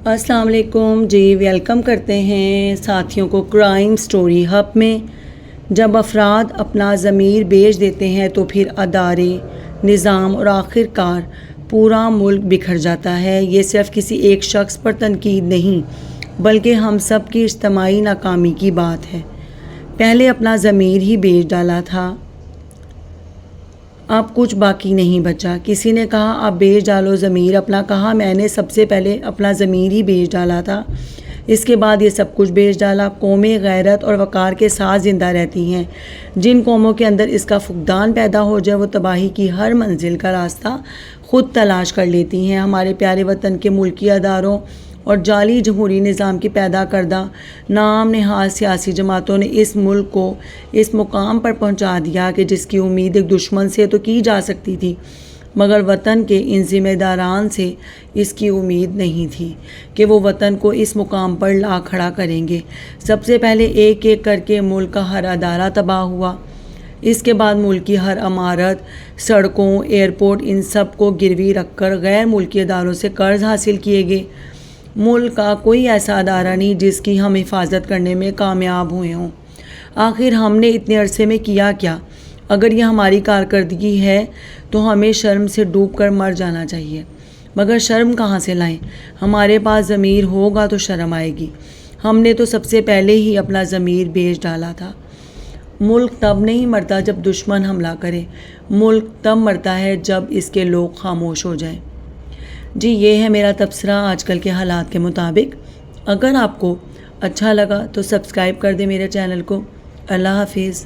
अस्सलाम वालेकुम जी। वेलकम करते हैं साथियों को क्राइम स्टोरी हब में। जब अफराद अपना ज़मीर बेच देते हैं तो फिर अदारे, निज़ाम और आखिरकार पूरा मुल्क बिखर जाता है। ये सिर्फ किसी एक शख्स पर तनकीद नहीं बल्कि हम सब की इज्तिमाई नाकामी की बात है। पहले अपना ज़मीर ही बेच डाला था, अब कुछ बाकी नहीं बचा। किसी ने कहा अब बेच डालो ज़मीर अपना। कहा मैंने सबसे पहले अपना ज़मीर ही बेच डाला था, इसके बाद ये सब कुछ बेच डाला। कौमें गैरत और वक़ार के साथ ज़िंदा रहती हैं। जिन कौमों के अंदर इसका फुक़दान पैदा हो जाए वो तबाही की हर मंजिल का रास्ता ख़ुद तलाश कर लेती हैं। हमारे प्यारे वतन के मुल्की अदारों और जाली जमहूरी निज़ाम की पैदा करदा नाम नहाद सियासी जमातों ने इस मुल्क को इस मुकाम पर पहुंचा दिया कि जिसकी उम्मीद एक दुश्मन से तो की जा सकती थी, मगर वतन के इन ज़िम्मेदारान से इसकी उम्मीद नहीं थी कि वो वतन को इस मुकाम पर ला खड़ा करेंगे। सबसे पहले एक एक करके मुल्क का हर अदारा तबाह हुआ। इसके बाद मुल्क की हर इमारत, सड़कों, एयरपोर्ट, इन सब को गिरवी रखकर गैर मुल्की अदारों से कर्ज हासिल किए गए। मुल्क का कोई ऐसा अदारा नहीं जिसकी हम हिफाजत करने में कामयाब हुए हों। आखिर हमने इतने अरसे में किया क्या? अगर यह हमारी कारकर्दगी है तो हमें शर्म से डूब कर मर जाना चाहिए, मगर शर्म कहाँ से लाएं? हमारे पास ज़मीर होगा तो शर्म आएगी। हमने तो सबसे पहले ही अपना ज़मीर बेच डाला था। मुल्क तब नहीं मरता जब दुश्मन हमला करे, मुल्क तब मरता है जब इसके लोग खामोश हो जाएं। जी, ये है मेरा तबसरा आजकल के हालात के मुताबिक। अगर आपको अच्छा लगा तो सब्सक्राइब कर दें मेरे चैनल को। अल्लाह हाफिज़।